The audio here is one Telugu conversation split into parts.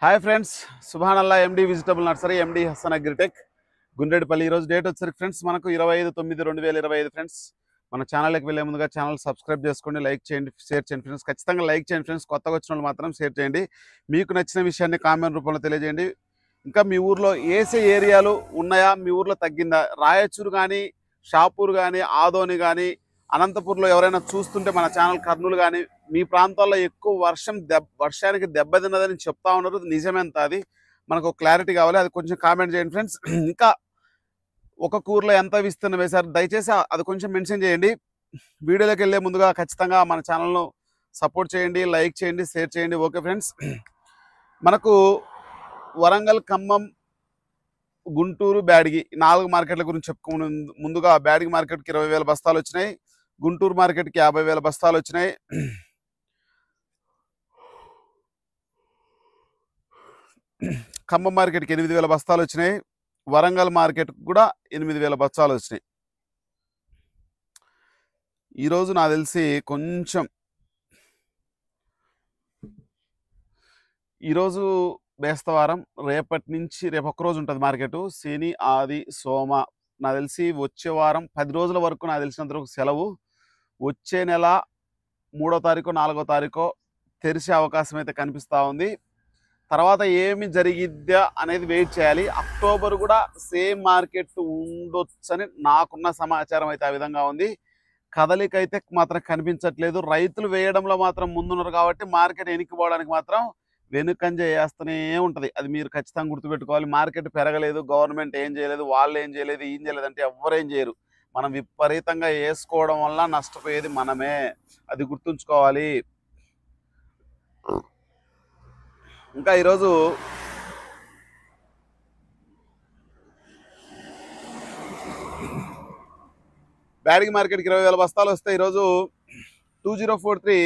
Hi friends, Subhanallah MD vegetable nursery, MD Hasan agritech, Gundredupalli. ఈరోజు డేట్ వచ్చేసరికి ఫ్రెండ్స్ మనకు 25/9/2025 ఫ్రెండ్స్. మన ఛానల్కి వెళ్ళే ముందుగా ఛానల్ సబ్స్క్రైబ్ చేసుకోండి, లైక్ చేయండి, షేర్ చేయండి ఫ్రెండ్స్. ఖచ్చితంగా లైక్ చేయండి ఫ్రెండ్స్. కొత్తగా వచ్చిన వాళ్ళు మాత్రం షేర్ చేయండి. మీకు నచ్చిన విషయాన్ని కామెంట్ రూపంలో తెలియజేయండి. ఇంకా మీ ఊర్లో ఏసే ఏరియాలు ఉన్నాయా, మీ ఊర్లో తగ్గిందా? రాయచూరు కానీ, షాపూర్ కానీ, ఆదోని కానీ, అనంతపూర్లో ఎవరైనా చూస్తుంటే మన ఛానల్, కర్నూలు కానీ, మీ ప్రాంతాల్లో ఎక్కువ వర్షానికి దెబ్బతిన్నదని చెప్తా ఉన్నారు. నిజమేంత అది మనకు క్లారిటీ కావాలి, అది కొంచెం కామెంట్ చేయండి ఫ్రెండ్స్. ఇంకా ఒక్కొక్క ఊర్లో ఎంత విస్తీర్ణం వేశారు దయచేసి అది కొంచెం మెన్షన్ చేయండి. వీడియోలోకి వెళ్ళే ముందుగా ఖచ్చితంగా మన ఛానల్ను సపోర్ట్ చేయండి, లైక్ చేయండి, షేర్ చేయండి. ఓకే ఫ్రెండ్స్, మనకు వరంగల్, ఖమ్మం, గుంటూరు, బ్యాడగి 4 మార్కెట్ల గురించి చెప్పుకునే ముందుగా బ్యాడగి మార్కెట్కి 20,000 బస్తాలు వచ్చినాయి. గుంటూరు మార్కెట్కి 50,000 బస్తాలు వచ్చినాయి. ఖమ్మం మార్కెట్కి 8,000 బస్తాలు వచ్చినాయి. వరంగల్ మార్కెట్కి కూడా 8,000 బస్తాలు వచ్చినాయి. ఈరోజు నాకు తెలిసి కొంచెం ఈరోజు బేస్తవారం, రేపటి నుంచి రేపు ఒక్కరోజు ఉంటుంది మార్కెట్. శని, ఆది, సోమ, నాకు తెలిసి వచ్చే వారం 10 రోజుల వరకు నాకు తెలిసినంతవరకు సెలవు. వచ్చే నెల 3వ తారీఖు, 4వ తారీఖు తెరిచే అవకాశం అయితే కనిపిస్తూ ఉంది. తర్వాత ఏమి జరిగిద్దా అనేది వెయిట్ చేయాలి. అక్టోబర్ కూడా సేమ్ మార్కెట్ ఉండొచ్చని నాకున్న సమాచారం అయితే ఆ విధంగా ఉంది. కదలిక అయితే మాత్రం కనిపించట్లేదు. రైతులు వేయడంలో మాత్రం ముందున్నారు కాబట్టి మార్కెట్ వెనక్కిపోవడానికి మాత్రం వెనుకంజ వేస్తూనే ఉంటుంది. అది మీరు ఖచ్చితంగా గుర్తుపెట్టుకోవాలి. మార్కెట్ పెరగలేదు, గవర్నమెంట్ ఏం చేయలేదు, వాళ్ళు ఏం చేయలేదు, ఏం చేయలేదు అంటే ఎవరేం చేయరు. మనం విపరీతంగా వేసుకోవడం వల్ల నష్టపోయేది మనమే, అది గుర్తుంచుకోవాలి. ఇంకా ఈరోజు బ్యాడగి మార్కెట్కి 20,000 బస్తాలు వస్తే ఈరోజు 2043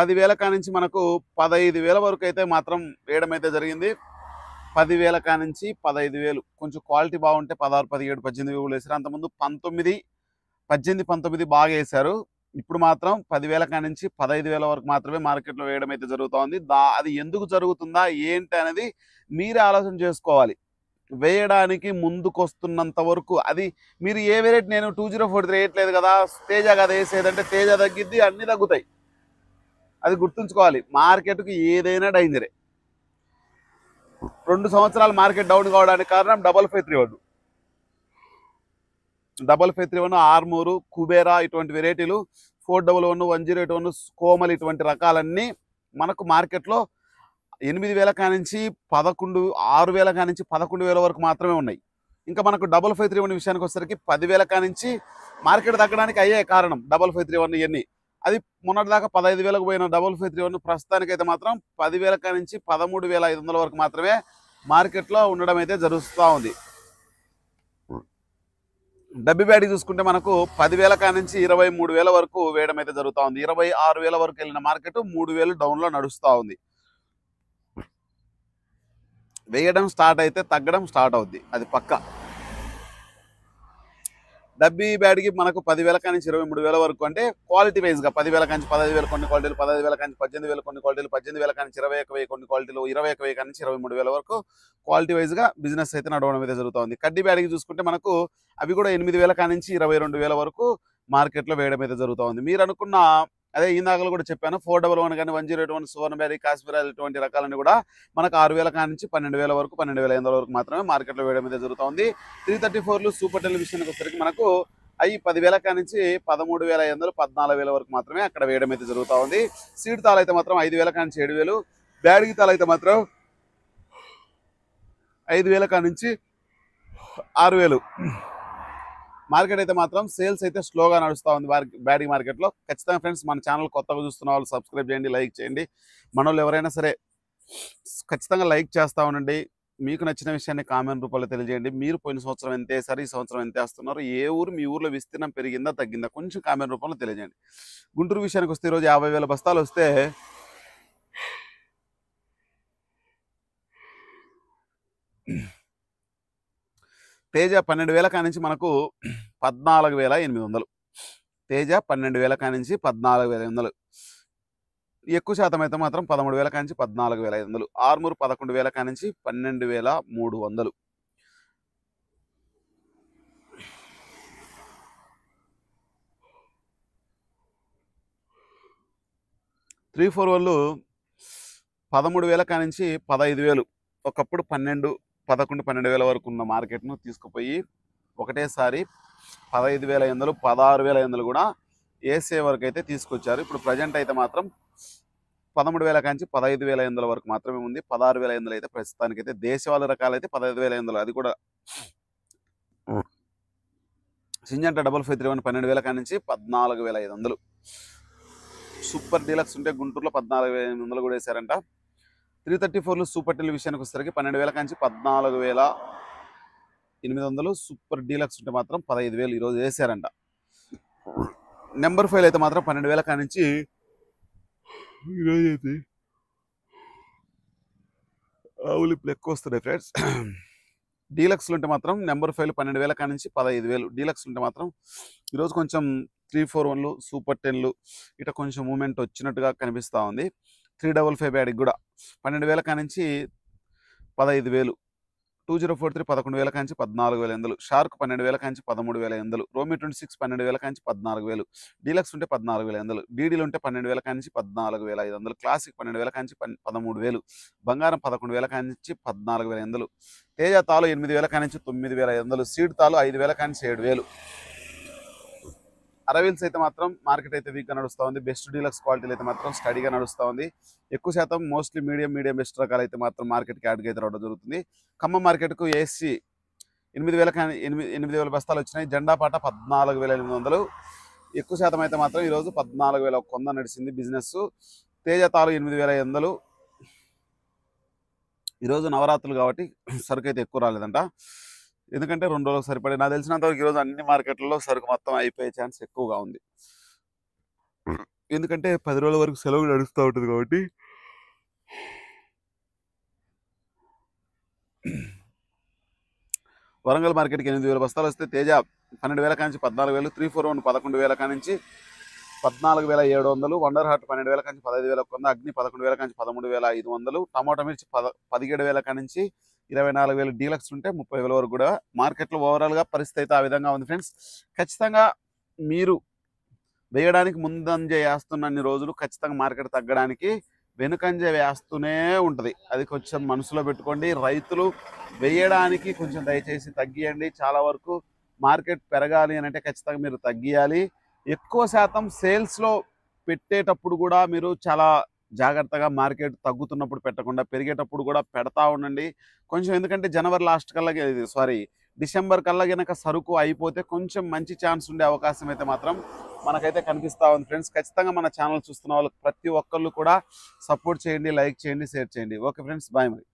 10,000 కానించి మనకు 15,000 వరకు అయితే మాత్రం వేయడం అయితే జరిగింది. 10,000 కానించి 15,000, కొంచెం క్వాలిటీ బాగుంటే 16, 17, 18 వేసారు. అంతకుముందు 19, 18, 19 బాగా వేశారు. ఇప్పుడు మాత్రం 10,000 కానించి 15,000 వరకు మాత్రమే మార్కెట్లో వేయడం అయితే జరుగుతోంది. అది ఎందుకు జరుగుతుందా ఏంటి అనేది మీరే ఆలోచన చేసుకోవాలి. వేయడానికి ముందుకొస్తున్నంత వరకు అది మీరు ఏ వేరేట్, నేను 2043 వేయట్లేదు కదా, తేజ కదా వేసేదంటే తేజ తగ్గిద్ది, అన్నీ తగ్గుతాయి. అది గుర్తుంచుకోవాలి. మార్కెట్కి ఏదైనా డేంజరే. 2 సంవత్సరాలు మార్కెట్ డౌన్ కావడానికి కారణం 5531, 5531, ఆర్మూరు, కుబేరా ఇటువంటి వెరైటీలు, 411, 108, కోమల్ ఇటువంటి రకాలన్నీ మనకు మార్కెట్లో 8,000 కానించి 11, 6,000 కానించి 11,000 వరకు మాత్రమే ఉన్నాయి. ఇంకా మనకు 5531 విషయానికి వచ్చేసరికి 10,000 కానించి మార్కెట్ తగ్గడానికి అయ్యే కారణం 5531 ఇవన్నీ. అది మొన్నటిదాకా 15,000కు పోయిన 5531 ప్రస్తుతానికైతే మాత్రం 10,000 కానించి 13,500 వరకు మాత్రమే మార్కెట్లో ఉండడం అయితే జరుగుతూ ఉంది. డబ్బి బ్యాడీ చూసుకుంటే మనకు 10,000 కానించి 23,000 వరకు వేయడం అయితే జరుగుతూ ఉంది. 26,000 వరకు వెళ్ళిన మార్కెట్ 3,000 డౌన్లో నడుస్తూ ఉంది. వేయడం స్టార్ట్ అయితే తగ్గడం స్టార్ట్ అవుద్ది, అది పక్క. డబ్బీ బ్యాడ్కి మనకు 10,000 కానించి 23,000 వరకు అంటే క్వాలిటీ వైజ్గా 10,000 కానించి 15,000 కొన్ని క్వాలిటీలు, 15,000 కానించి 18,000 కొన్ని క్వాలిటీలు, 18,000 కానించి 21,000 కొన్ని క్వాలిటీలు, 21,000 కానించి 23,000 వరకు క్వాలిటీ వైజ్గా బిజినెస్ అయితే నడవడం అయితే జరుగుతుంది. కడ్డీ బ్యాడ్కి చూసుకుంటే మనకు అవి కూడా 8,000 కానించి 22,000 వరకు మార్కెట్లో వేయడం అయితే జరుగుతుంది. మీరు అనుకున్న అదే ఇందాకలు కూడా చెప్పాను, 411 కానీ, 108, సువర్ణ బ్యారీ, కాశ్మీర్ ఇటువంటి రకాలన్నీ కూడా మనకు 6,000 కానించి 12,000 వరకు, 12,500 వరకు మాత్రమే మార్కెట్లో వేయడం అయితే జరుగుతుంది. 334లు సూపర్ టెలివిజన్కి వచ్చేసరికి మనకు అవి 10,000 కానించి 13,500, 14,000 వరకు మాత్రమే అక్కడ వేయడం అయితే జరుగుతూ ఉంది. సీడ్ తాలు అయితే మాత్రం 5,000 కానించి 7,000, బ్యాడ్గి తాలు అయితే మాత్రం 5,000 కానించి 6,000. మార్కెట్ అయితే మాత్రం సేల్స్ అయితే స్లోగా నడుస్తూ ఉంది బ్యాడీ మార్కెట్లో. ఖచ్చితంగా ఫ్రెండ్స్, మన ఛానల్ కొత్తగా చూస్తున్న వాళ్ళు సబ్స్క్రైబ్ చేయండి, లైక్ చేయండి. మన వాళ్ళు ఎవరైనా సరే ఖచ్చితంగా లైక్ చేస్తూ ఉండండి. మీకు నచ్చిన విషయాన్ని కామెంట్ రూపంలో తెలియజేయండి. మీరు పోయిన సంవత్సరం ఎంత వేసారు, ఈ సంవత్సరం ఎంత వేస్తున్నారు, ఏ ఊరు మీ ఊర్లో విస్తీర్ణం పెరిగిందా తగ్గిందా కొంచెం కామెంట్ రూపంలో తెలియజేయండి. గుంటూరు విషయానికి వస్తే ఈరోజు 50,000 బస్తాలు వస్తే తేజ 12,000 కానించి మనకు 14,800. తేజ 12,000 కానించి 14,800. ఎక్కువ శాతం అయితే మాత్రం 13,000 కానించి 14,500. ఆర్మూర్ 11,000 కానించి 12,300. 341 13,000 కానించి 15,000. ఒకప్పుడు 11, 12,000 వరకు ఉన్న మార్కెట్ను తీసుకుపోయి ఒకటేసారి 15,500, 16,500 కూడా ఏసే వరకు అయితే తీసుకొచ్చారు. ఇప్పుడు ప్రజెంట్ అయితే మాత్రం 13,000 కాంచి 15,500 వరకు మాత్రమే ఉంది. 16,500 అయితే ప్రస్తుతానికైతే దేశవాళీ రకాలైతే 15,500. అది కూడా సింజంటా 5531 12,000 కానించి 14,500. సూపర్ డీలక్స్ ఉంటే గుంటూరులో 14,800 కూడా వేశారంట. 334 సూపర్ టెల్ విషయానికి వచ్చేసరికి 12,000 కాంచి 14,800. సూపర్ డీలక్స్ ఉంటే మాత్రం 15,000 ఈరోజు వేశారంట. నెంబర్ 5 అయితే మాత్రం 12,000 కానించి ఈరోజు అయితే ఆవులిప్పులు ఎక్కువ వస్తున్నాయి ఫ్రెండ్స్. డీలక్స్లు ఉంటే మాత్రం నెంబర్ 5 12,000 కానించి 15,000. డీలక్స్ ఉంటే మాత్రం ఈరోజు కొంచెం 341 సూపర్ 10 ఇట కొంచెం మూమెంట్ వచ్చినట్టుగా కనిపిస్తూ ఉంది. 355 బ్యాడ్కి కూడా 12,000 కానించి 15,000. 2043 11,000 కాంచి 14,500. షార్క్ 12,000 కాంచి 13,500. రోమి 26 12,000 కాంచి 14,000. డీలక్స్ ఉంటే 14,500. డీడీలు ఉంటే 12,000 కాంచి 14,500. క్లాసిక్ 12,000 కాంచి 13,000. బంగారం 11,000 కాంచి 14,500. తేజ తాలు 8,000 కానించి 9,500. సీడ్ తాలు 5,000 కానించి 7,000. అరవిల్స్ అయితే మాత్రం మార్కెట్ అయితే వీక్గా నడుస్తూ ఉంది. బెస్ట్ డీలక్స్ క్వాలిటీలు అయితే మాత్రం స్టడీగా నడుస్తూ ఉంది. ఎక్కువ శాతం మోస్ట్లీ మీడియం బెస్ట్ రకాలు అయితే మాత్రం మార్కెట్కి యాడ్గా అయితే రావడం జరుగుతుంది. ఖమ్మం మార్కెట్కు ఏసీ 8,000 బస్తాలు వచ్చినాయి. జెండా పాట 14,800. ఎక్కువ శాతం అయితే మాత్రం ఈరోజు 14,100 నడిచింది బిజినెస్. తేజ తాలు 8,500. ఈరోజు నవరాత్రులు కాబట్టి సరుకు అయితే ఎక్కువ రాలేదంట. ఎందుకంటే 2 రోజులకు సరిపడే నాకు తెలిసినంతవరకు ఈరోజు అన్ని మార్కెట్లలో సరుకు మొత్తం అయిపోయే ఛాన్స్ ఎక్కువగా ఉంది. ఎందుకంటే 10 రోజుల వరకు సెలవు నడుస్తూ ఉంటుంది కాబట్టి. వరంగల్ మార్కెట్కి 8,000 బస్తాలు వస్తే తేజ 12,000 కానించి 14,000. 341 11,000 కానించి 14,700. వండర్ హార్ట్ 12,000 కానించి 15,100. అగ్ని 11,000 కానించి 13,500. టమాటా మిర్చి 17,000 కానించి 24,000. డీలక్స్ ఉంటే 30,000 వరకు కూడా మార్కెట్లో ఓవరాల్గా పరిస్థితి అయితే ఆ విధంగా ఉంది ఫ్రెండ్స్. ఖచ్చితంగా మీరు వేయడానికి ముందంజ వేస్తున్నన్ని రోజులు ఖచ్చితంగా మార్కెట్ తగ్గడానికి వెనుకంజ వేస్తూనే ఉంటుంది. అది కొంచెం మనసులో పెట్టుకోండి. రైతులు వేయడానికి కొంచెం దయచేసి తగ్గియండి. చాలా వరకు మార్కెట్ పెరగాలి అని అంటే ఖచ్చితంగా మీరు తగ్గియాలి. ఎక్కువ శాతం సేల్స్లో పెట్టేటప్పుడు కూడా మీరు చాలా జాగ్రత్తగా మార్కెట్ తగ్గుతున్నప్పుడు పెట్టకుండా పెరిగేటప్పుడు కూడా పెడతా ఉండండి కొంచెం. ఎందుకంటే జనవరి లాస్ట్ కల్లా డిసెంబర్ కల్లా కనుక సరుకు అయిపోతే కొంచెం మంచి ఛాన్స్ ఉండే అవకాశం అయితే మాత్రం మనకైతే కనిపిస్తూ ఉంది ఫ్రెండ్స్. ఖచ్చితంగా మన ఛానల్ చూస్తున్న వాళ్ళకి ప్రతి ఒక్కళ్ళు కూడా సపోర్ట్ చేయండి, లైక్ చేయండి, షేర్ చేయండి. ఓకే ఫ్రెండ్స్, బాయ్ మరి.